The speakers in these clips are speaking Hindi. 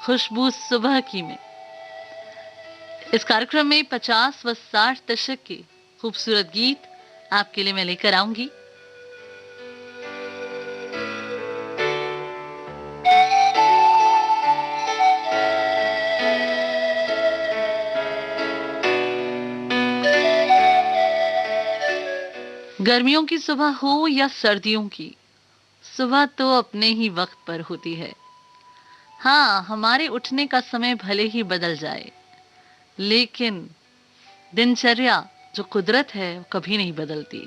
खुशबू सुबह की में। इस कार्यक्रम में 50 व 60 दशक के खूबसूरत गीत आपके लिए मैं लेकर आऊंगी। गर्मियों की सुबह हो या सर्दियों की, सुबह तो अपने ही वक्त पर होती है। हाँ, हमारे उठने का समय भले ही बदल जाए, लेकिन दिनचर्या जो कुदरत है वो कभी नहीं बदलती।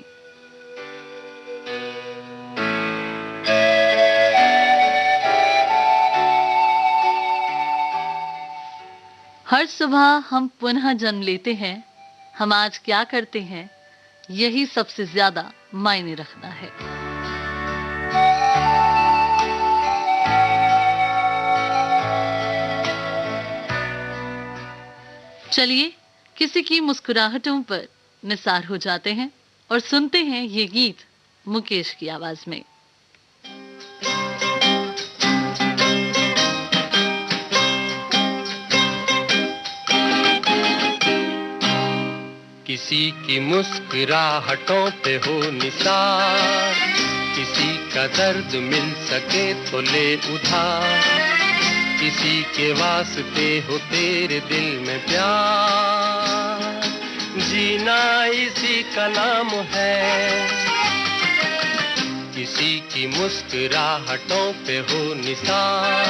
हर सुबह हम पुनः जन्म लेते हैं। हम आज क्या करते हैं, यही सबसे ज्यादा मायने रखता है। चलिए किसी की मुस्कुराहटों पर निसार हो जाते हैं और सुनते हैं ये गीत मुकेश की आवाज में। किसी की मुस्कुराहटों पे हो निसार, किसी का दर्द मिल सके तो ले उधार, किसी के वास्ते हो तेरे दिल में प्यार, जीना इसी का नाम है। किसी की मुस्कुराहटों पे हो निसार,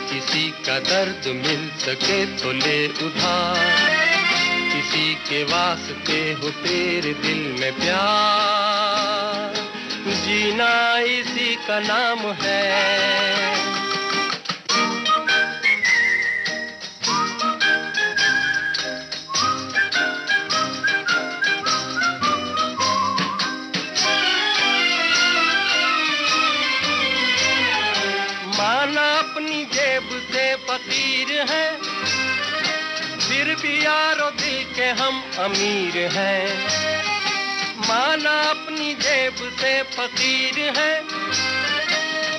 किसी का दर्द मिल सके तो ले उधार, किसी के वास्ते हो तेरे दिल में प्यार, जीना इसी का नाम है। माना अपनी जेब से फकीर है, फिर भी यारो दिल के हम अमीर हैं। माना अपनी जेब से फकीर है,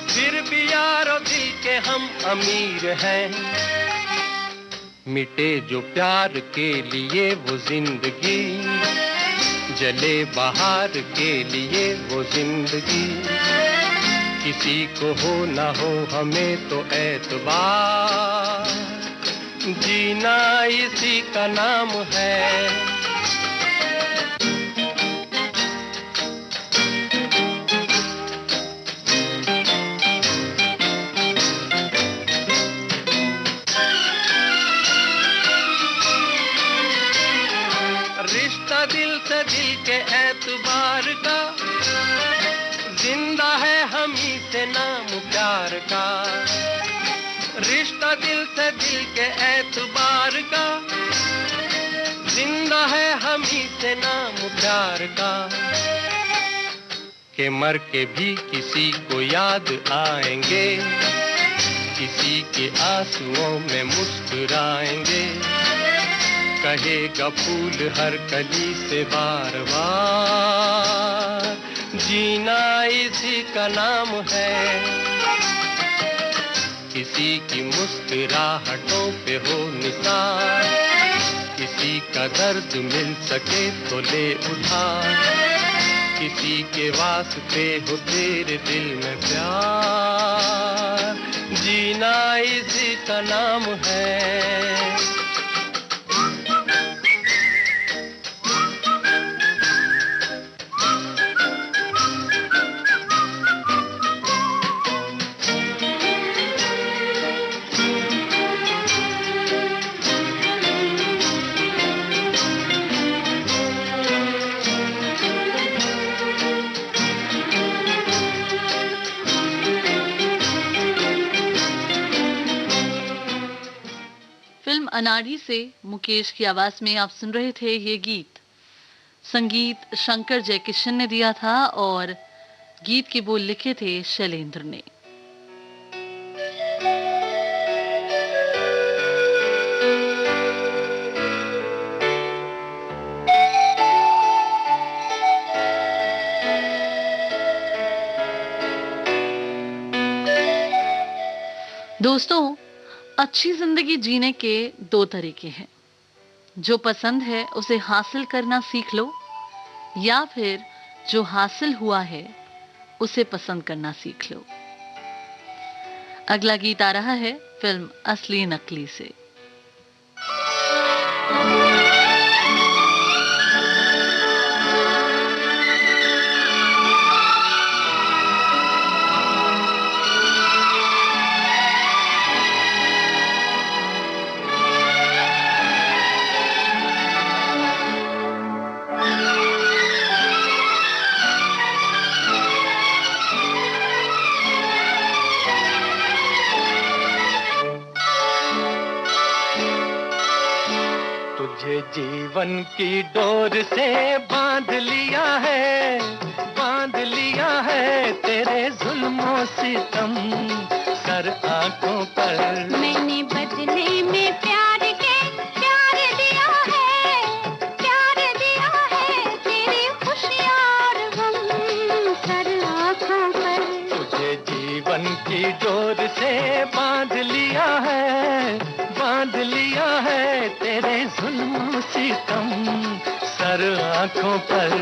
फिर भी यारो दिल के हम अमीर हैं। मिटे जो प्यार के लिए वो जिंदगी, जले बहार के लिए वो जिंदगी, किसी को हो ना हो हमें तो एतबार, जीना इसी का नाम है। रिश्ता दिल से दिल के एतबार का, जिंदा है हम ही से नाम प्यार का। रिश्ता दिल से दिल के एतबार का, जिंदा है हम ही से नाम प्यार का। के मर के भी किसी को याद आएंगे, किसी के आंसुओं में मुस्कुराएंगे, कहेगा फूल हर कली से बार बार, जीना इसी का नाम है। किसी की मुस्कुराहटों पे हो निसार, किसी का दर्द मिल सके तो ले उधार, किसी के वास्ते हो तेरे दिल में प्यार, जीना इसी का नाम है। फिल्म अनाड़ी से मुकेश की आवाज में आप सुन रहे थे ये गीत। संगीत शंकर जयकिशन ने दिया था और गीत के बोल लिखे थे शैलेंद्र ने। दोस्तों, अच्छी जिंदगी जीने के दो तरीके हैं। जो पसंद है उसे हासिल करना सीख लो, या फिर जो हासिल हुआ है उसे पसंद करना सीख लो। अगला गीत आ रहा है फिल्म असली नकली से। तुझे जीवन की डोर से बांध लिया है, बांध लिया है तेरे जुल्मों सितम सर आंखों पर। मैंने बदले में प्यार के प्यार दिया है तेरी खुशियाँ और गम सर आंखों पर। तुझे जीवन की डोर से बांध लिया है, बांध लिया है तेरे जुल्म सितम सर आंखों पर।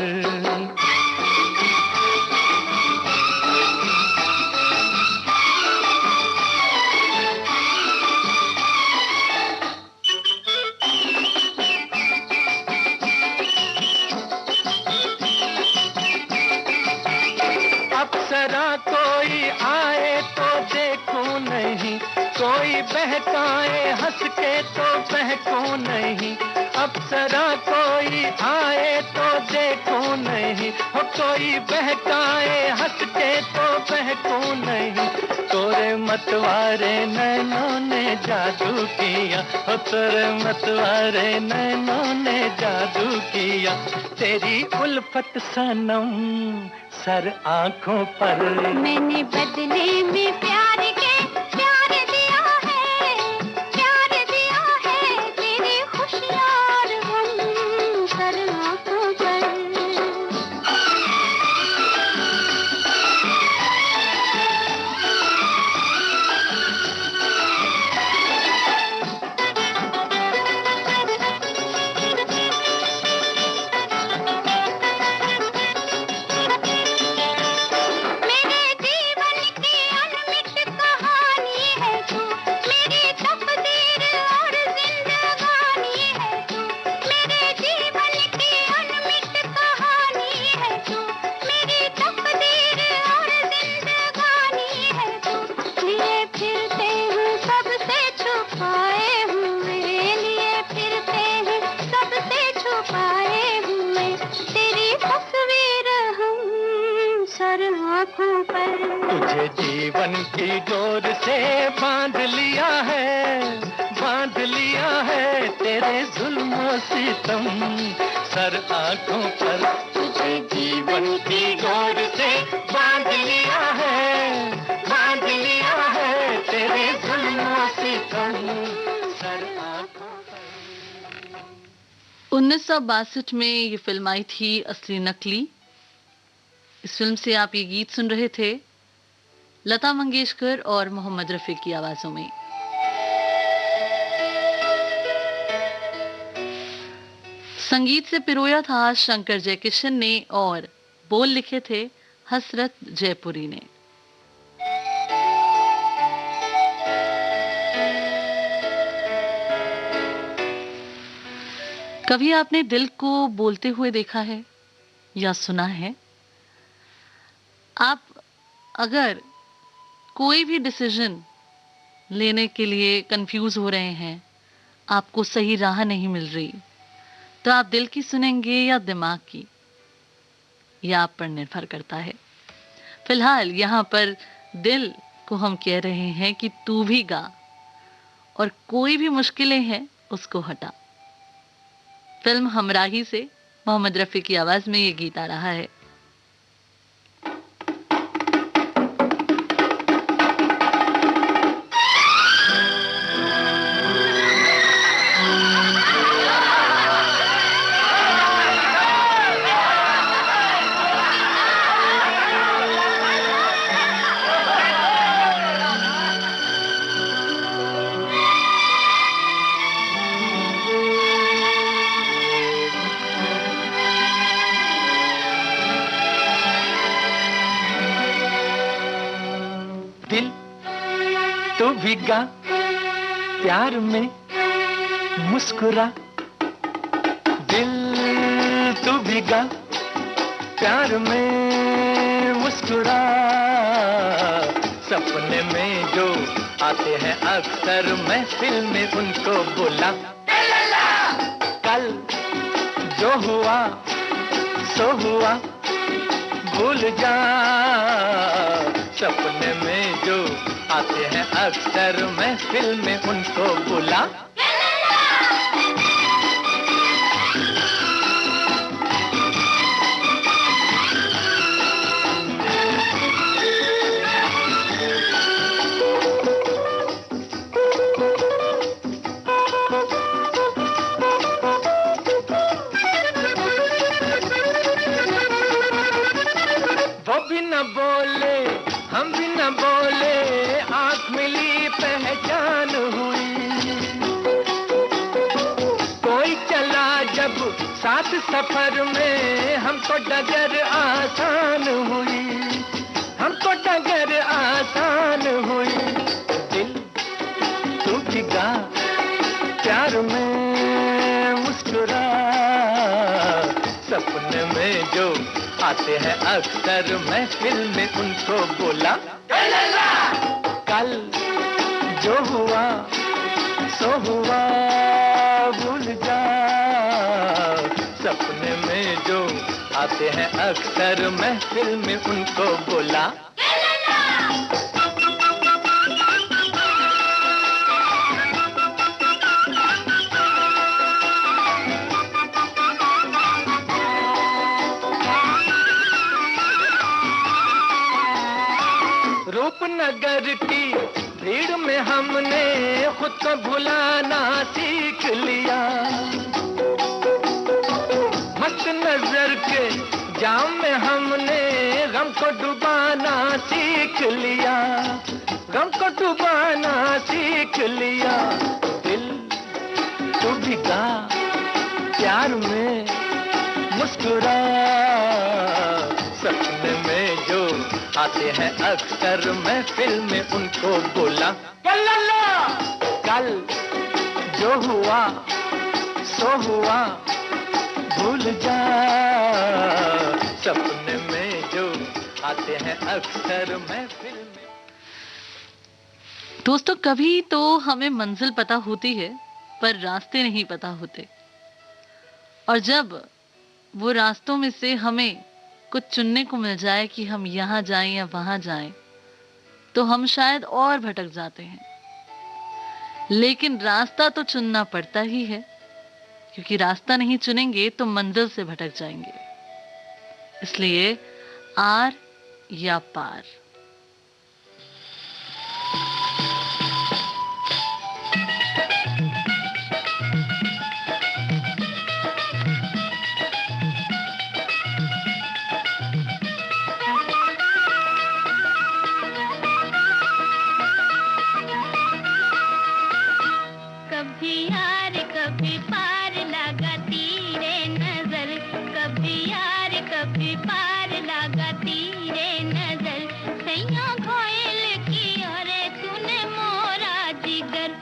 अप्सरा कोई आए तो देखूं नहीं, कोई बहकाए हंस के तो बहकूं नहीं। अप्सरा कोई आए तो देखूं नहीं, हो कोई बहकाए हंस के तो बहकूं नहीं। तोरे मतवारे नैनों ने जादू किया, हो तोरे मतवारे नैनों ने जादू किया। तेरी उल्फत सनम सर आंखों पर। मैंने बदले में प्यार के प्यार दिया है तेरी खुशियाँ और गम सर आंखों पर। तुझे जीवन की डोर से बांध लिया है, बांध लिया है तेरे जुल्मों सितम सर आंखों पर। तुझे जीवन की डोर से बांध लिया है, बांध लिया है तेरे जुल्मों सितम सर आंखों पर। 1962 में ये फिल्म आई थी असली नकली। इस फिल्म से आप ये गीत सुन रहे थे लता मंगेशकर और मोहम्मद रफी की आवाजों में। संगीत से पिरोया था शंकर जयकिशन ने और बोल लिखे थे हसरत जयपुरी ने। कभी आपने दिल को बोलते हुए देखा है या सुना है? आप अगर कोई भी डिसीजन लेने के लिए कंफ्यूज हो रहे हैं, आपको सही राह नहीं मिल रही, तो आप दिल की सुनेंगे या दिमाग की, यह आप पर निर्भर करता है। फिलहाल यहाँ पर दिल को हम कह रहे हैं कि तू भी गा और कोई भी मुश्किलें हैं उसको हटा। फिल्म हमराही से मोहम्मद रफी की आवाज में ये गीत आ रहा है। भीगा प्यार में मुस्कुरा, दिल तू भीगा प्यार में मुस्कुरा। सपने में जो आते हैं अक्सर महफिल में उनको बुला। कल जो हुआ सो हुआ भूल जा। सपने में जो आते हैं अक्सर महफिल में उनको बुला। वो भी न बोले हम भी न बोले, आँख मिली पहचान हुई। कोई चला जब साथ सफर में, हमको डगर आसान हुई, हमको डगर आसान हुई। दिल तू भीगा प्यार में मुस्कुरा। सपने में जो आते हैं अक्सर महफिल में उनको बोला। कल जो हुआ सो हुआ भूल जा। सपने में जो आते हैं अक्सर महफिल में उनको बोला। रूपनगर की भीड़ में हमने खुद को भुलाना सीख लिया। मस्त नजर के जाम में हमने गम को डुबाना सीख लिया, गम को डुबाना सीख लिया। दिल तू भीगा प्यार में मुस्कुरा। सपने में जो आते हैं अक्सर महफिल में उनको बोला। कल जो हुआ सो हुआ भूल जा। सपने में जो आते हैं अक्सर महफिल में। दोस्तों, कभी तो हमें मंजिल पता होती है पर रास्ते नहीं पता होते, और जब वो रास्तों में से हमें कुछ चुनने को मिल जाए कि हम यहाँ जाएं या वहां जाएं, तो हम शायद और भटक जाते हैं। लेकिन रास्ता तो चुनना पड़ता ही है, क्योंकि रास्ता नहीं चुनेंगे तो मंजिल से भटक जाएंगे। इसलिए आर या पार। कभी यार कभी पार लगाती रे नजर, कभी यार कभी पार लगाती रे नजर। सैया घायल किया रे तूने मोरा जिगर।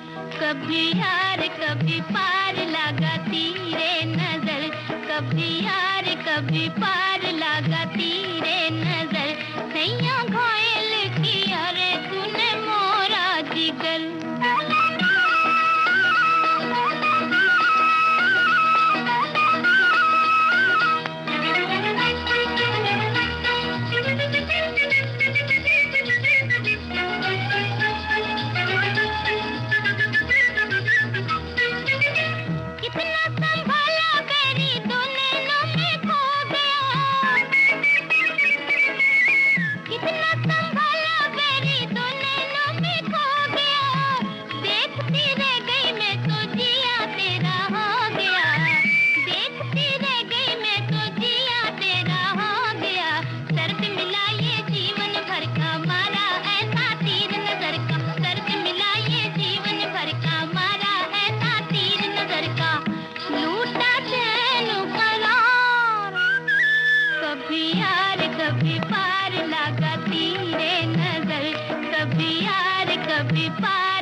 कभी पार लगाती रे नजर, कभी यार कभी पार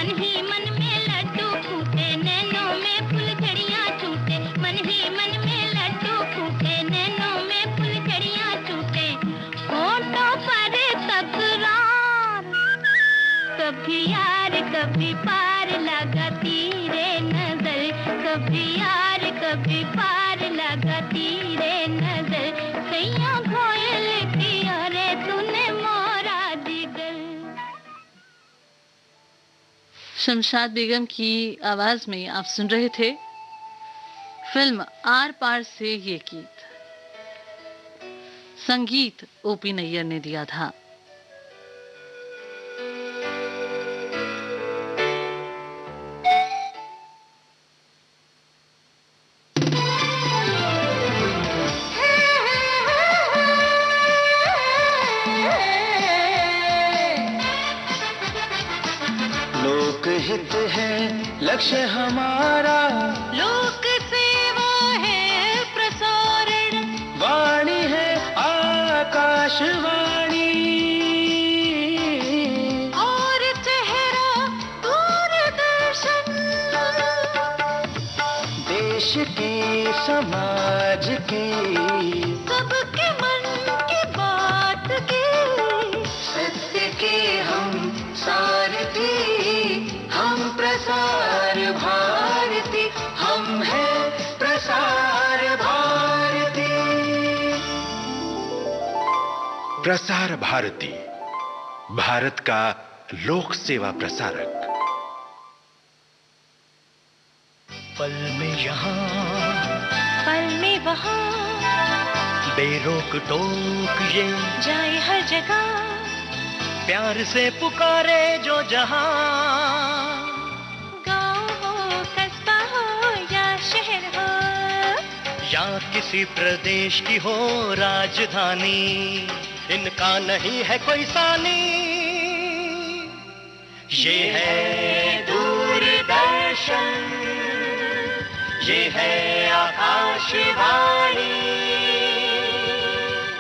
मन ही मन में लड्डू फूटे, नैनों में फुलझड़ियाँ छूटे, मन ही मन में लड्डू फूटे, नैनों में फुलझड़ियाँ छूटे, होठों पर तकरार, कभी यार कभी पार लगाती रे नजर, कभी यार कभी पार लगाती रे नजर, सैया घोयल की अरे तूने मोरा दिगर। शमशाद बेगम की आवाज में आप सुन रहे थे फिल्म आर पार से ये गीत। संगीत ओपी नैयर ने दिया था। लोकहित है लक्ष्य हमारा, लोक सेवा है प्रसारण, वाणी है आकाशवाणी, और चेहरा दूरदर्शन, देश की समाज की सबके मन की बात की, सत्य के हम सारथी, हम प्रसार भारती, हम हैं प्रसार भारती। प्रसार भारती, भारत का लोक सेवा प्रसारक। पल में यहाँ, पल में वहाँ, बेरोक टोक ये जाए हर जगह, प्यार से पुकारे जो जहां, गाँव हो कस्बा हो या शहर हो, या किसी प्रदेश की हो राजधानी, इनका नहीं है कोई सानी। ये है दूरदर्शन, ये है आकाशवाणी।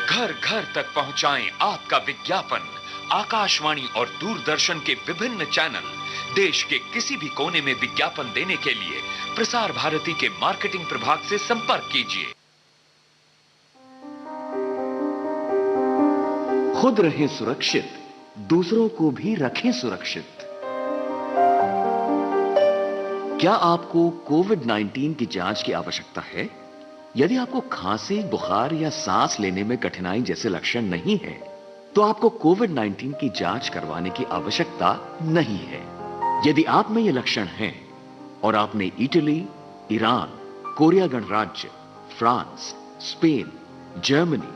घर घर तक पहुंचाएं आपका विज्ञापन। आकाशवाणी और दूरदर्शन के विभिन्न चैनल। देश के किसी भी कोने में विज्ञापन देने के लिए प्रसार भारती के मार्केटिंग प्रभाग से संपर्क कीजिए। खुद रहें सुरक्षित, दूसरों को भी रखें सुरक्षित। क्या आपको कोविड-19 की जांच की आवश्यकता है? यदि आपको खांसी, बुखार या सांस लेने में कठिनाई जैसे लक्षण नहीं है, तो आपको कोविड-19 की जांच करवाने की आवश्यकता नहीं है। यदि आप में ये लक्षण हैं और आपने इटली, ईरान, कोरिया गणराज्य, फ्रांस, स्पेन, जर्मनी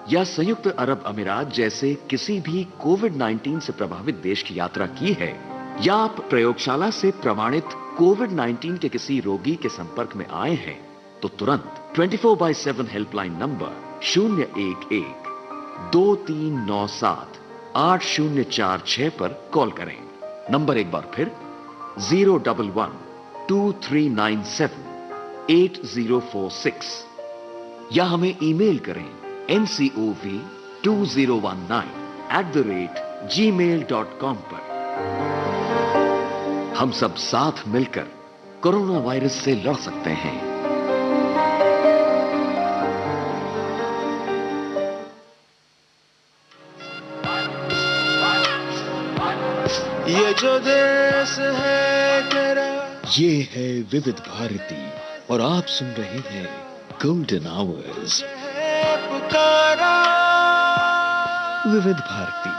या संयुक्त अरब अमीरात जैसे किसी भी कोविड-19 से प्रभावित देश की यात्रा की है, या आप प्रयोगशाला से प्रमाणित कोविड-19 के किसी रोगी के संपर्क में आए हैं, तो तुरंत 24/7 हेल्पलाइन नंबर 011-2397-8046 पर कॉल करें। नंबर एक बार फिर 011-2397-8046, या हमें ईमेल करें ncov2019@gmail.com पर। हम सब साथ मिलकर कोरोना वायरस से लड़ सकते हैं। ये जो देश है तेरा, ये है विविध भारती और आप सुन रहे हैं गोल्डन आवर्स। है पुकारा, विविध भारती,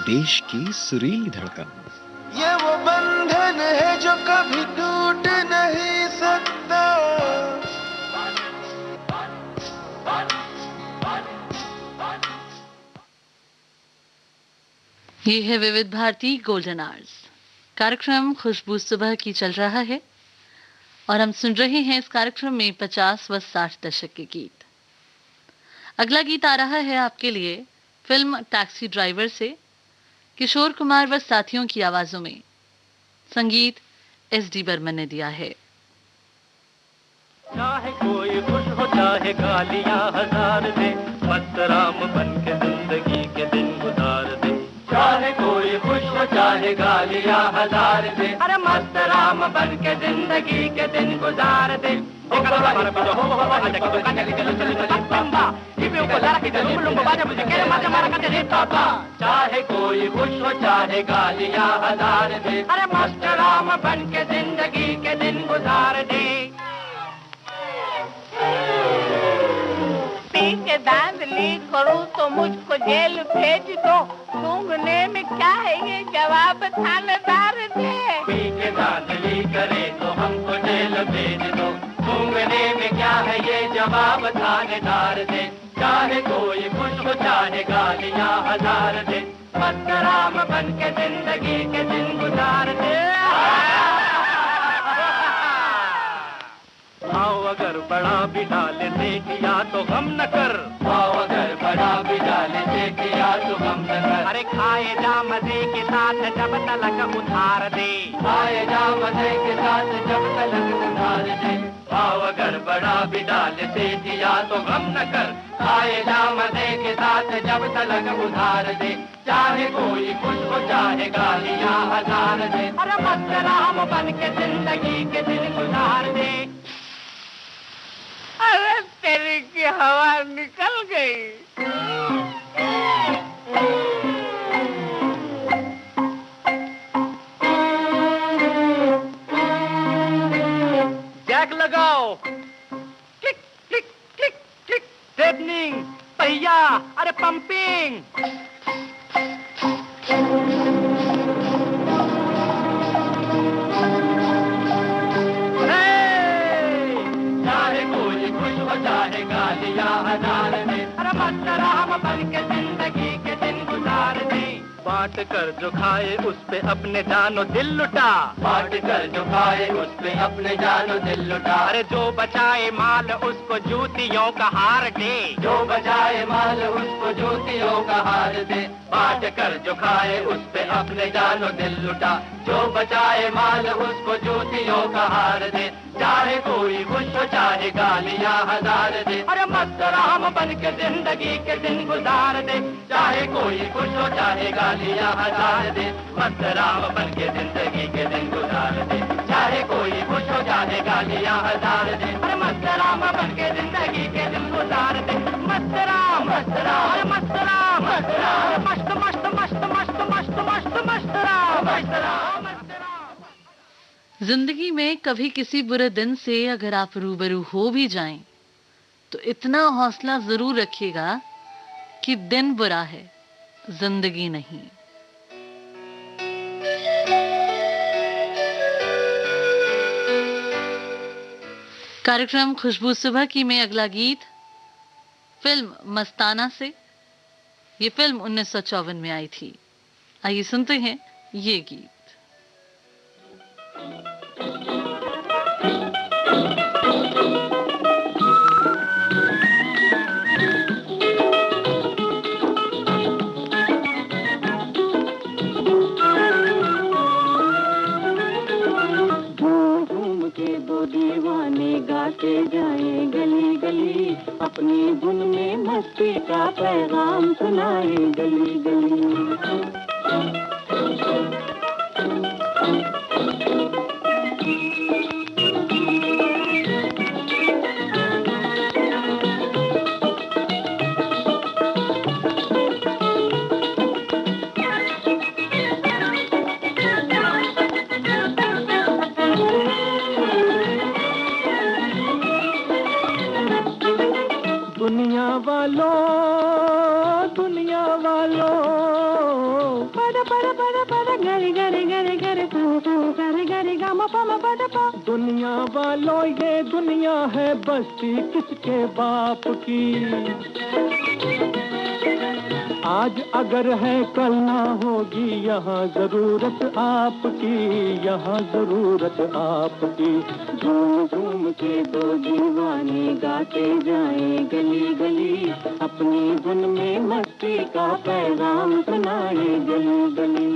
देश की सुरीली धड़कन। ये वो बंधन है जो कभी टूट नहीं सकता। ये है विविध भारती गोल्डन आवर्स। कार्यक्रम खुशबू सुबह की चल रहा है और हम सुन रहे हैं इस कार्यक्रम में 50 व 60 दशक के गीत। अगला गीत आ रहा है आपके लिए फिल्म टैक्सी ड्राइवर से, किशोर कुमार व साथियों की आवाजों में। संगीत SD बर्मन ने दिया है। चाहे कोई खुश हो चाहे गालियां हजार दे, मस्त राम बन के जिंदगी के दिन गुजार दे। चाहे कोई खुश हो चाहे गालियां हजार दे, अरे मस्त राम बन के जिंदगी के दिन गुजार दे। चाहे कोई खुश हो चाहे गालियां हजार दे, अरे मस्त राम बन के जिंदगी के दिन गुजार दे। पी के धांधली करूं तो मुझको जेल भेज दो, सूंघने में क्या है ये जवाब थानेदार दे। पी के धांधली करे तो हमको जेल भेज दो, सूंघने में क्या है ये जवाब थानेदार दे। चाहे कोई खुश हो चाहे गालियां हजार दे, मस्त राम बन के जिंदगी के दिन गुजार दे। भाव अगर बड़ा भी डाले से किया तो गम न कर, भाव अगर बड़ा भी डाले से किया तो गम न कर। अरे खाए जा मजे के साथ जब तलक उधार दे, खाए जा मजे के साथ जब तलक उधार दे। भाव अगर बड़ा भी डाले से किया तो गम न कर, खाए जा मजे के साथ जब तलक उधार दे। चाहे कोई खुश हो चाहे गालियां हजार दे, अरे मस्त राम बन के जिंदगी के दिन गुजार दे। अरे तेरी की हवा निकल गई। जैक लगाओ, क्लिक क्लिक क्लिक क्लिक, स्टेपनिंग, पहिया, अरे पंपिंग। चाहे कोई खुश हो चाहे गालियां हजार दे, अरे मस्त राम बन के जिंदगी के दिन गुजार दे। बांट कर जो खाए उस पे अपने जानो दिल लुटा, बांट कर जो खाए उस पे अपने जानो दिल लुटा। अरे जो बचाए माल उसको जूतियों का हार दे, जो बचाए माल उसको जूतियों का हार दे। बांट कर जो खाए उस पे अपने जानो दिल लुटा, जो बचाए माल उसको जूतियों का हार दे। चाहे कोई खुश हो चाहे गालियां हजार दे, अरे मस्त राम बन के जिंदगी के दिन गुजार दे। चाहे कोई खुश हो चाहे गालियां हजार दे, मस्त राम बन के जिंदगी के दिन गुजार दे। चाहे कोई खुश हो चाहे गालियां हजार दे, अरे मस्त राम बन के जिंदगी के दिन गुजार दे। मस्त राम, मस्त राम, मस्त राम, मस्त राम, मस्त मस्त मस्त मस्त मस्त मस्त मस्त राम, मस्त राम, मस्त राम। जिंदगी में कभी किसी बुरे दिन से अगर आप रूबरू हो भी जाएं, तो इतना हौसला जरूर रखिएगा कि दिन बुरा है, जिंदगी नहीं। कार्यक्रम खुशबू सुबह की में अगला गीत फिल्म मस्ताना से। ये फिल्म 1954 में आई थी। आइए सुनते हैं ये गीत। दीवाने गाते जाए गली गली, अपनी धुन में मस्ती का पैगाम सुनाए गली गली। दुनिया वालों पद पद पद पद गरे गरे गरे गरे पू पू गरे गरे गम पम पद प। दुनिया वालों ये दुनिया है बस्ती किसके बाप की। आज अगर है कल ना होगी यहाँ जरूरत आपकी, यहाँ जरूरत आपकी। झूम झूम के दो दीवाने गाते जाए गली गली, अपनी धुन में मस्ती का पैगाम सुनाए गली गली।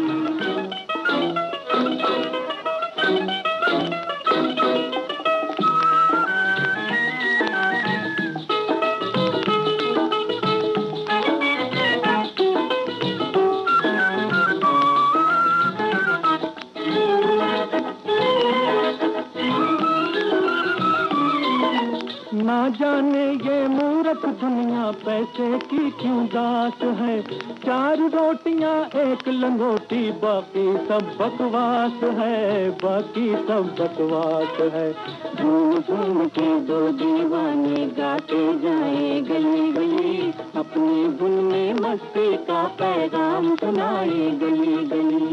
देख दुनिया पैसे की क्यों दास है। 4 रोटियां 1 लंगोटी, बाकी सब बकवास है, बाकी सब बकवास है। झूम झूम के 2 दीवाने गाते जाए गली गली, अपनी धुन में मस्ती का पैगाम सुनाए गली गली।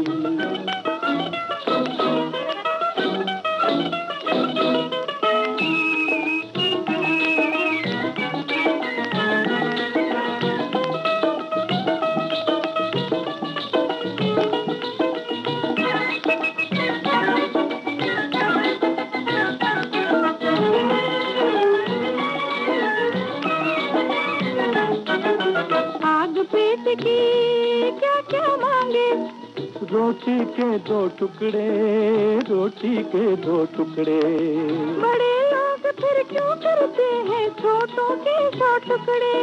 रोटी के 2 टुकड़े, रोटी के 2 टुकड़े। बड़े लोग फिर क्यों करते हैं छोटों के 100 टुकड़े।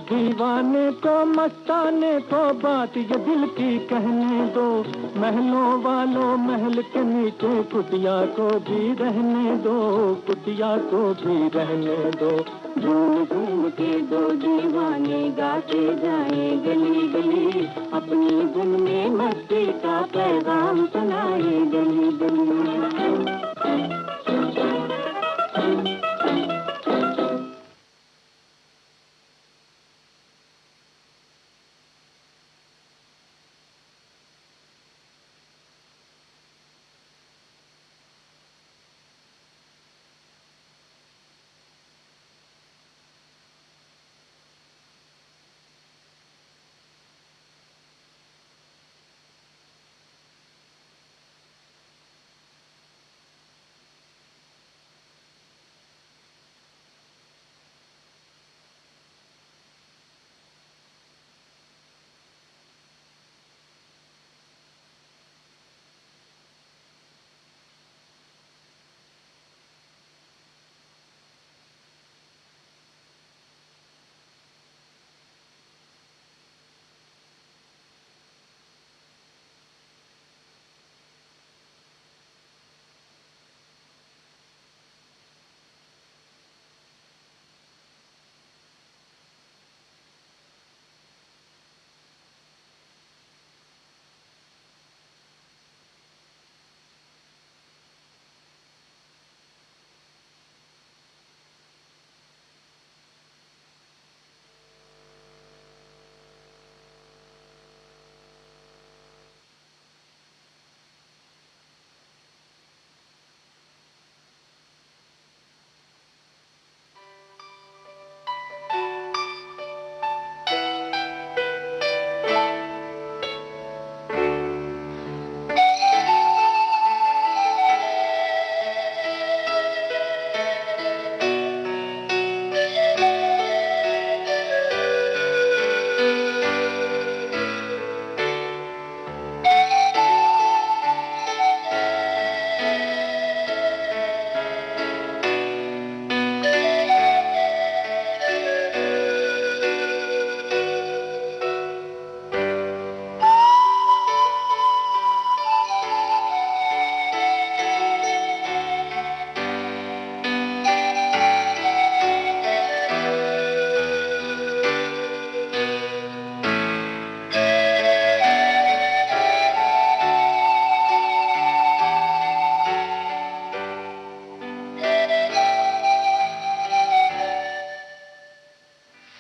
दीवाने को मस्ताने को बात ये दिल की कहने दो, महलों वालों महल के नीचे कुटिया को भी रहने दो, कुटिया को भी रहने दो। झूम झूम के 2 दीवाने गाते जाए गली गली, अपनी धुन में मस्ती का पैगाम सुनाए गली गली।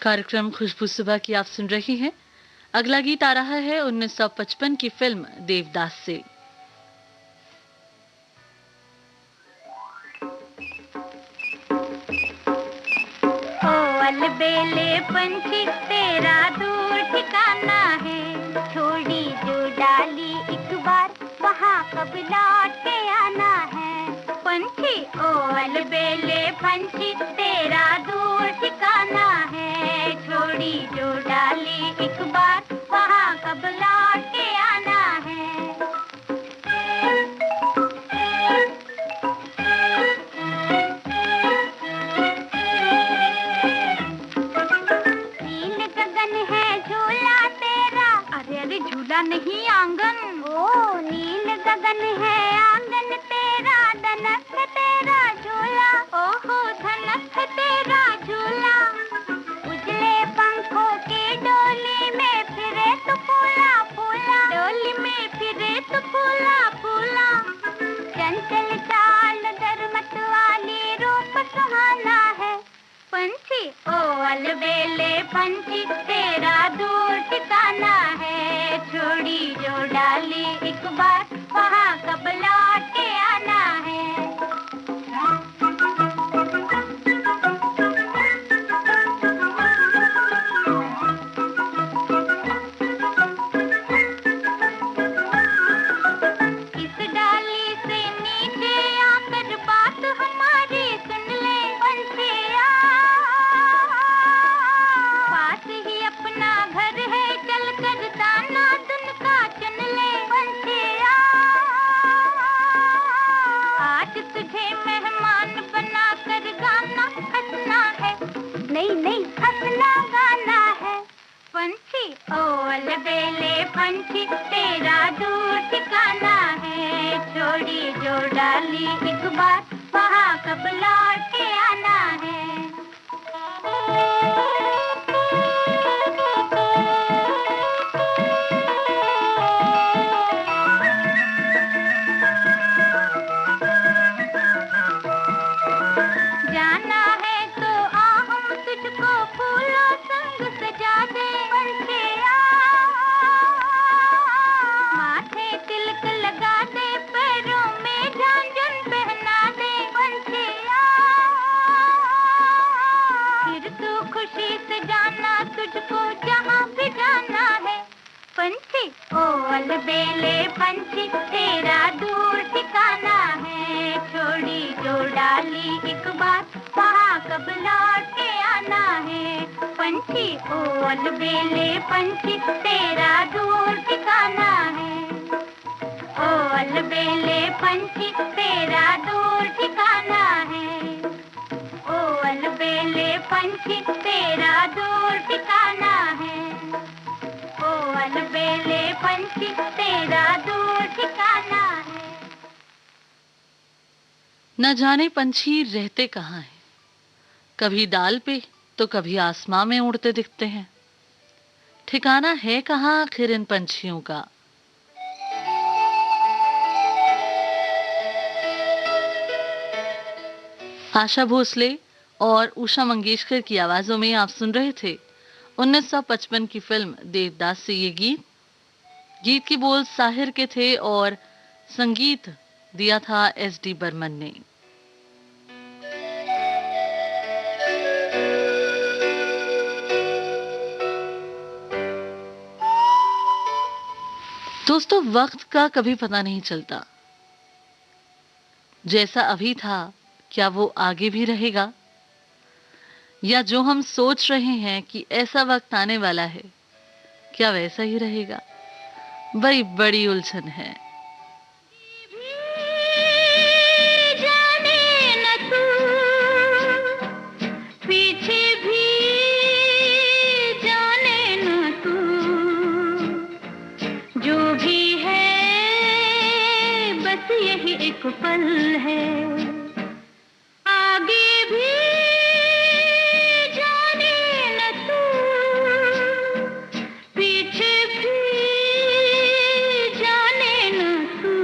कार्यक्रम खुशबू सुबह की आप सुन रही हैं। अगला गीत आ रहा है 1955 की फिल्म देवदास से। ओ अलबेले पंछी तेरा दूर ठिकाना है, छोड़ी जो डाली एक बार वहाँ कब लौट के आना है। पंछी ओ अलबेले पंछी तेरा दूर ठिकाना है, छोड़ी जो डाली एक बार वहाँ कब लौट के आना है। नील गगन है झूला तेरा, अरे अरे झूला नहीं आंगन। ओ नील गगन है आंगन तेरा, धनक है तेरा झूला, ओहो धनक है तेरा झूला। अलबेले पंछी तेरा दूर ठिकाना है, छोड़ी जो डाली एक बार वहाँ कब लौट के आना है। इस डाली से नीचे आकर बात हमारी सुन ले पंछिया, पास ही अपना घर है चल कर दाना दुन का चुन ले पंछिया। आज तुझे मेहमान बना कर गाना हंसना है, नहीं नहीं हंसना गाना है। पंछी ओ अलबेले पंछी तेरा दूर ठिकाना है, छोड़ी जो डाली एक बार वहाँ कब लौट के आना है। जाना है तो आ हम तुझको फूलों संग सजा दे पंछिया, माथे तिलक लगा दे पैरों में झांझुन पहना दे पंछिया। फिर तू खुशी से जाना तुझको जहाँ भी जाना है। पंछी ओ अलबेले पंछी तेरा दूर ठिकाना है, छोड़ी जो डाली एक बार वहाँ कब लौट के आना है। पंछी ओ अलबेले पंछी तेरा दूर ठिकाना है, ओ अलबेले पंछी तेरा दूर ठिकाना है, ओ अलबेले पंछी तेरा दूर ठिकाना है, ओ अलबेले पंछी तेरा दूर ठिकाना है। न जाने पंछी रहते कहाँ हैं, कभी डाल पे तो कभी आसमां में उड़ते दिखते हैं। ठिकाना है कहाँ आखिर इन पंछियों का। आशा भोसले और उषा मंगेशकर की आवाजों में आप सुन रहे थे 1955 की फिल्म देवदास से ये गीत। गीत के बोल साहिर के थे और संगीत दिया था एस.डी. बर्मन ने। दोस्तों, वक्त का कभी पता नहीं चलता। जैसा अभी था क्या वो आगे भी रहेगा, या जो हम सोच रहे हैं कि ऐसा वक्त आने वाला है क्या वैसा ही रहेगा। भाई बड़ी उलझन है। यही एक पल है, आगे भी जाने न तू, पीछे भी जाने न तू,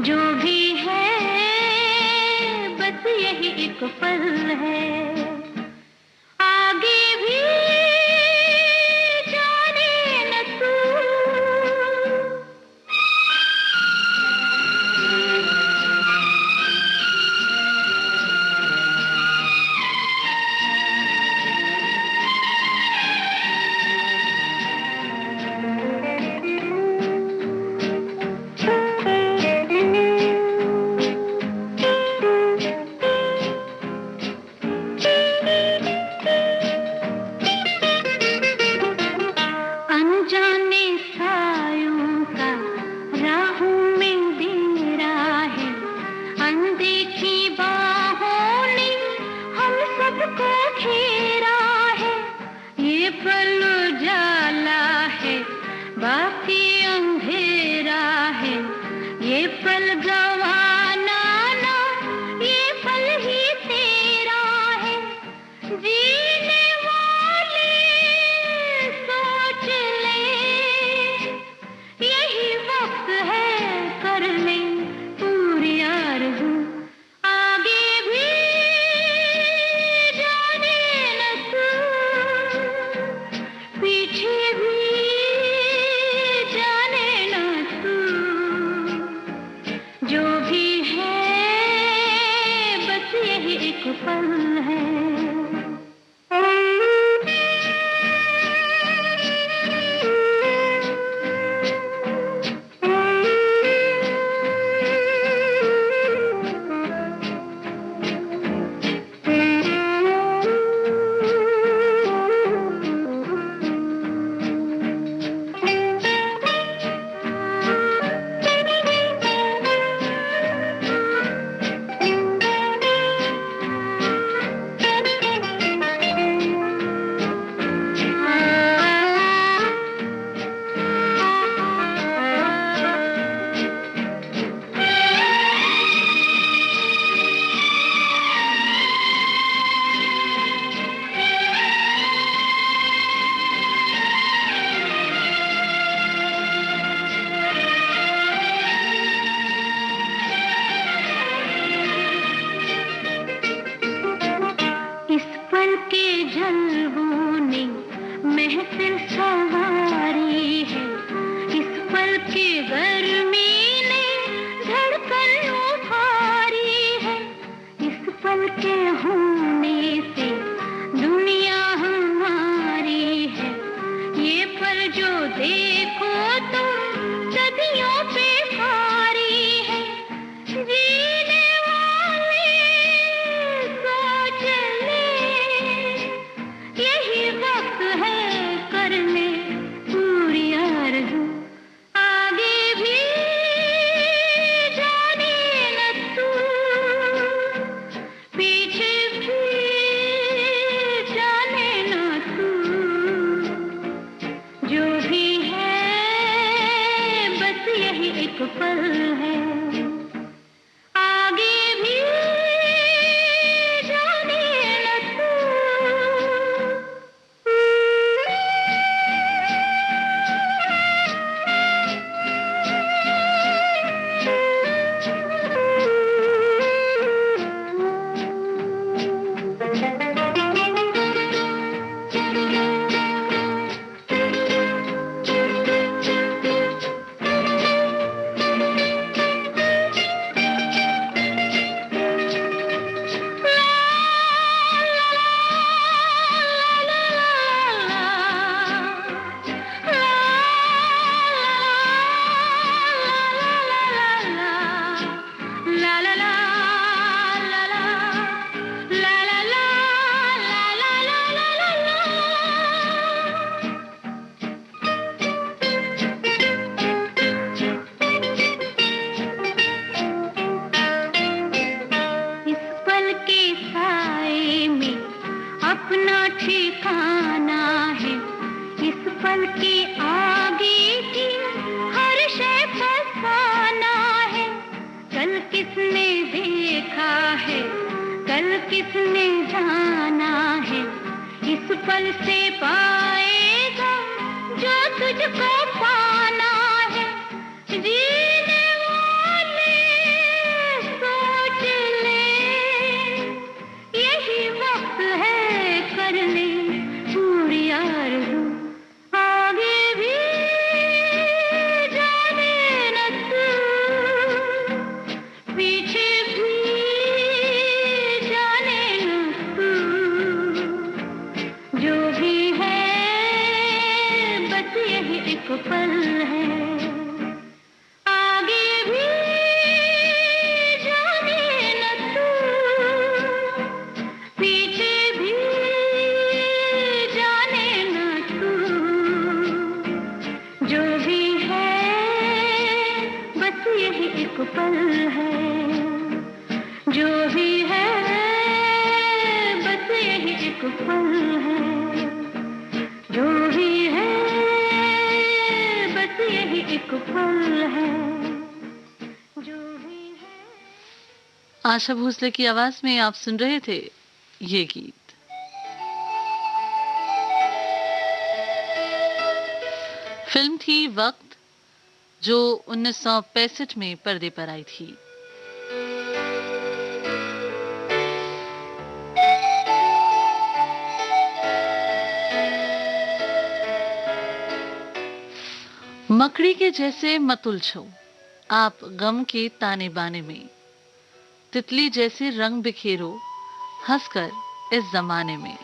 जो भी है बस यही एक पल है, आगे भी जाने न तू। जाने है आगे भी जाने न तू अपना ठिकाना है इस पल के आगे की हर शय फसाना है कल किसने देखा है कल किसने जाना है इस पल से पाएगा जो तुझको पाना है जीने वाले सोच ले यही वक्त है कर ले पूरी आरज़ू आगे भी जाने न तू पीछे भी जाने न तू जो भी है बस यही एक पल है आगे भी जाने न तू पीछे भी जाने न तू जो भी है बस यही एक पल है जो भी है बस यही एक पल है जो भी है बस यही एक पल है जो भी है आशा भोसले की आवाज में आप सुन रहे थे ये गीत। फिल्म थी वक्त जो 1965 में पर्दे पर आई थी। मकड़ी के जैसे मत उलझो आप गम के ताने बाने में तितली जैसे रंग बिखेरो हंसकर इस जमाने में।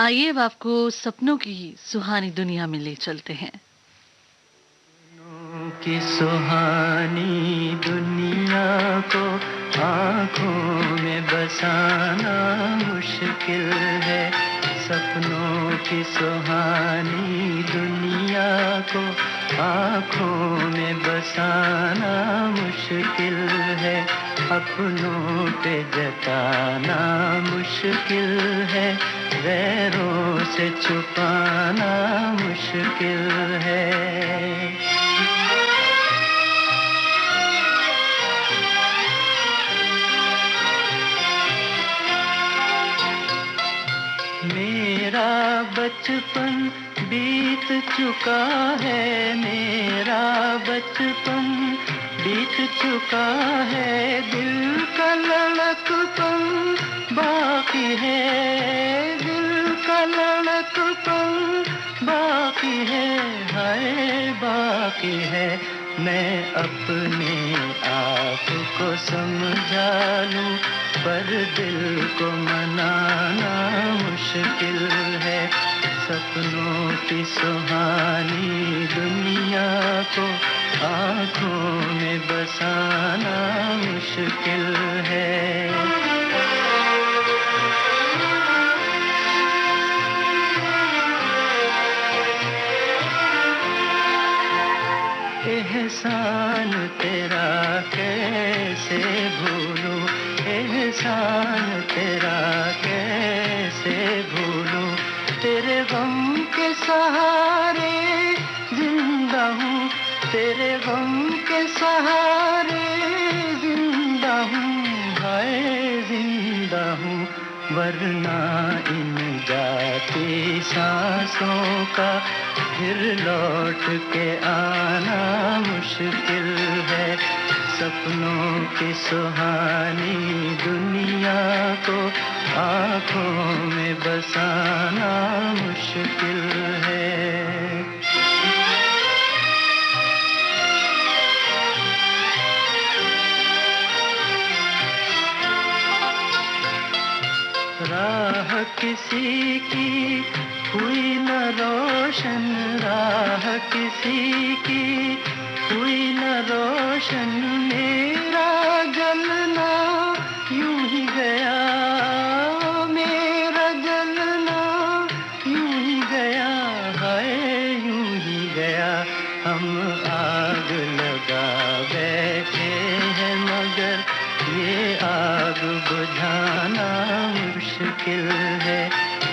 आइए अब आपको सपनों की सुहानी दुनिया में ले चलते हैं। की सुहानी दुनिया को आँखों में बसाना मुश्किल है। सपनों की सुहानी दुनिया को आँखों में बसाना मुश्किल है। अपनों पे जताना मुश्किल है, गैरों से छुपाना मुश्किल है। मेरा बचपन बीत चुका है, मेरा बचपन बीत चुका है। दिल का लड़कपन बाकी है, दिल का लड़कपन बाकी है, हाय बाकी है। मैं अपने आप को समझा लूं पर दिल को मनाना मुश्किल है। सपनों की सुहानी दुनिया को आँखों में बसाना मुश्किल है। एहसान तेरा कैसे भूलूं, एहसान तेरा कैसे भूलूं। तेरे गम के सहारे जिंदा हूँ, तेरे गम के सहारे जिंदा हूँ, हाय जिंदा हूँ। वरना इन जाती सांसों का फिर लौट के आना मुश्किल है। सपनों की सुहानी दुनिया को आँखों में बसाना मुश्किल है। राह किसी की हुई न रोशन, राह किसी की हुई न रोशन। मेरा जलना यूं ही गया, मेरा जलना यूं ही गया, हाय यूं ही गया। हम आग लगा बैठे हैं मगर ये आग बुझाना मुश्किल है।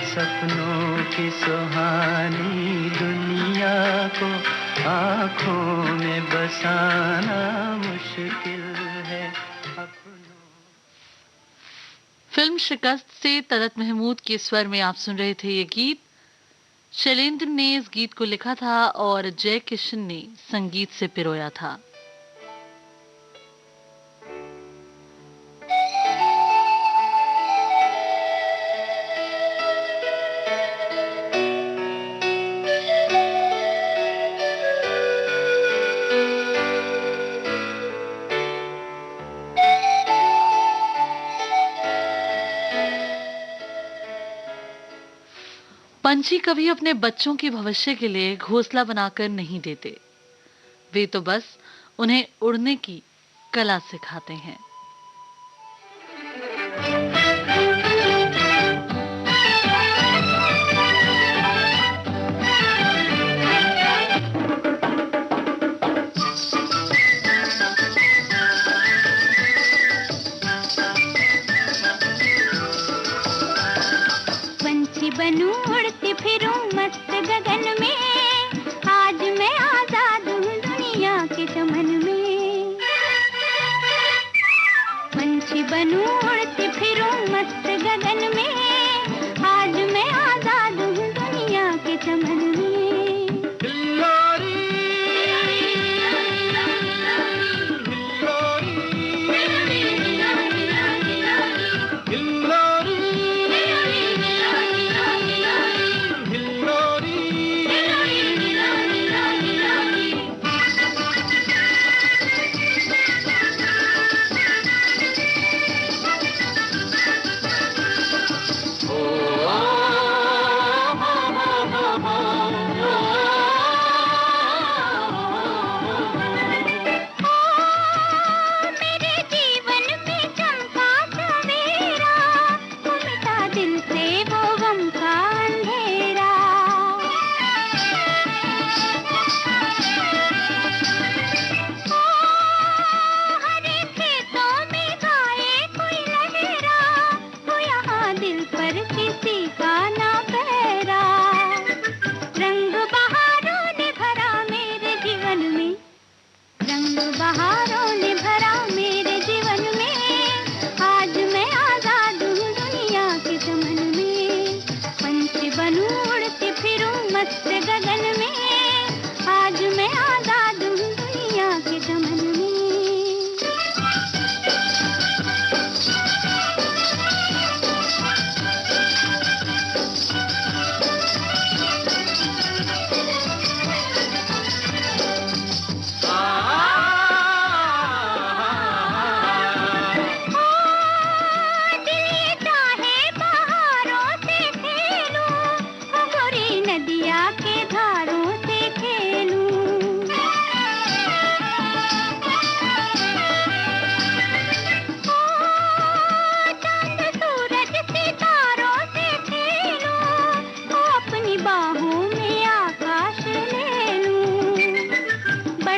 सपनों की सुहानी दुनिया को आँखों में बसाना मुश्किल है। फिल्म शिकस्त से तलत महमूद के स्वर में आप सुन रहे थे ये गीत। शैलेंद्र ने इस गीत को लिखा था और जय किशन ने संगीत से पिरोया था। पंछी कभी अपने बच्चों के भविष्य के लिए घोंसला बनाकर नहीं देते, वे तो बस उन्हें उड़ने की कला सिखाते हैं। पंछी बनूं उड़ती फिरूं मस्त गगन में, आज मैं आजाद हूँ दुनिया के चमन में।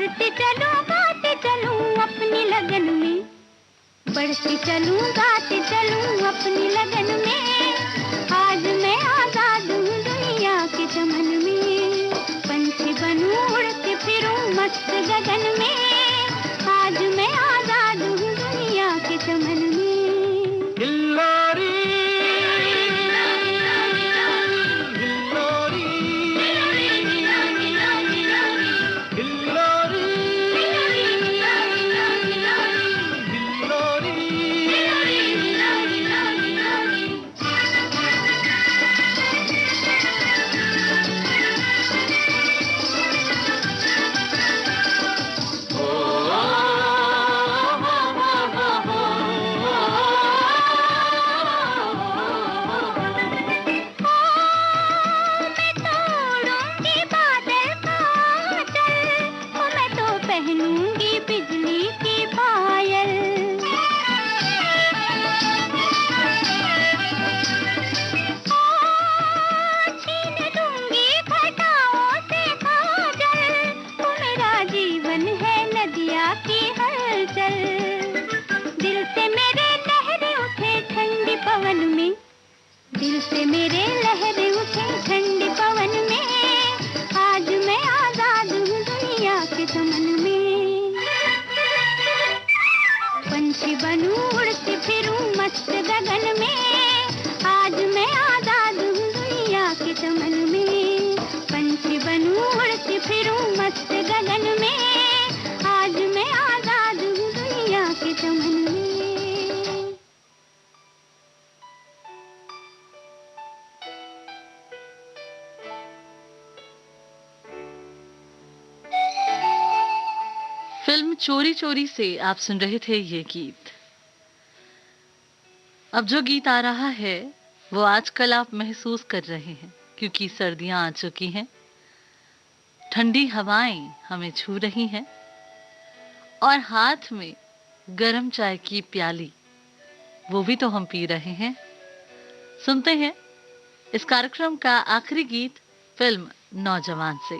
बढ़ती चलूं गाती चलूं अपनी लगन में, बढ़ती चलूं गाती चलूं अपनी लगन में। आज मैं आजाद हूँ दुनिया के चमन में, पंछी बनूं उड़ती फिरूं मस्त गगन में। आज मैं आजाद हूँ दुनिया के चमन में। हिल्लोरी पहनूंगी बिजली की पायल, छीन लूंगी घटाओं से काजल। वो मेरा जीवन है नदिया की हलचल, दिल से मेरे लहरें उठे ठंडी पवन में, दिल से मेरे लहरें उठे ठंडी पवन में। आज मैं आजाद हूँ दुनिया के चमन में, पंछी बनूं उड़ती फिरूं मस्त गगन में। आज मैं आजाद हूँ दुनिया के चमन में, पंछी बनूं उड़ती फिरूं मस्त गगन में। आज मैं आजाद हूँ दुनिया के चमन में। फिल्म चोरी चोरी से आप सुन रहे थे ये गीत। अब जो गीत आ रहा है वो आजकल आप महसूस कर रहे हैं, क्योंकि सर्दियां आ चुकी हैं, ठंडी हवाएं हमें छू रही हैं और हाथ में गरम चाय की प्याली वो भी तो हम पी रहे हैं। सुनते हैं इस कार्यक्रम का आखिरी गीत फिल्म नौजवान से।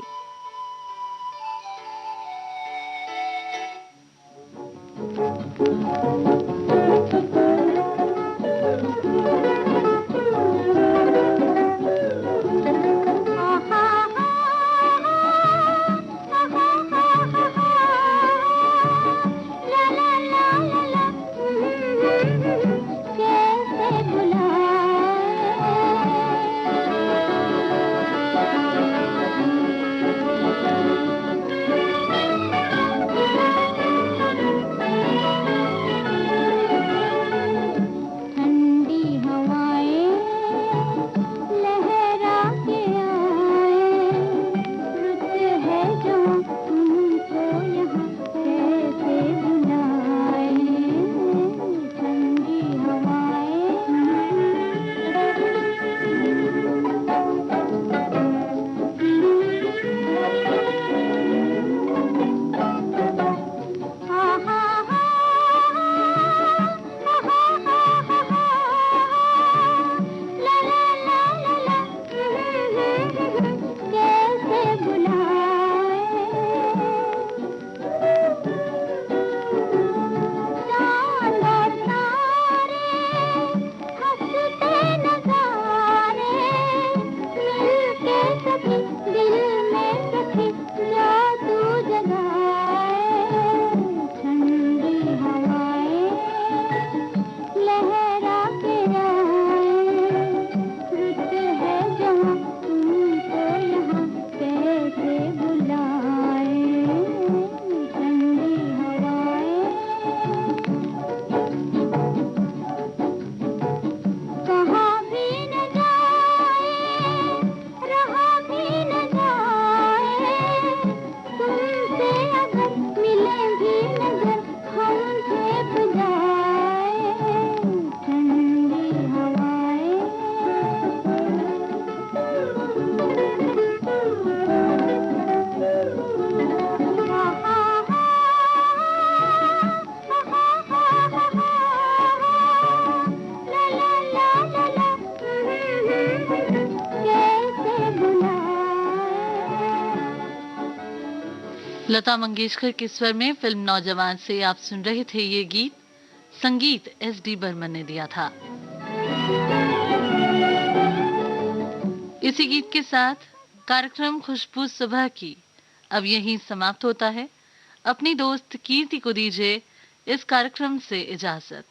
लता मंगेशकर के स्वर में फिल्म नौजवान से आप सुन रहे थे ये गीत। संगीत एस.डी. बर्मन ने दिया था। इसी गीत के साथ कार्यक्रम खुशबू सुबह की अब यहीं समाप्त होता है। अपनी दोस्त कीर्ति को दीजिए इस कार्यक्रम से इजाजत।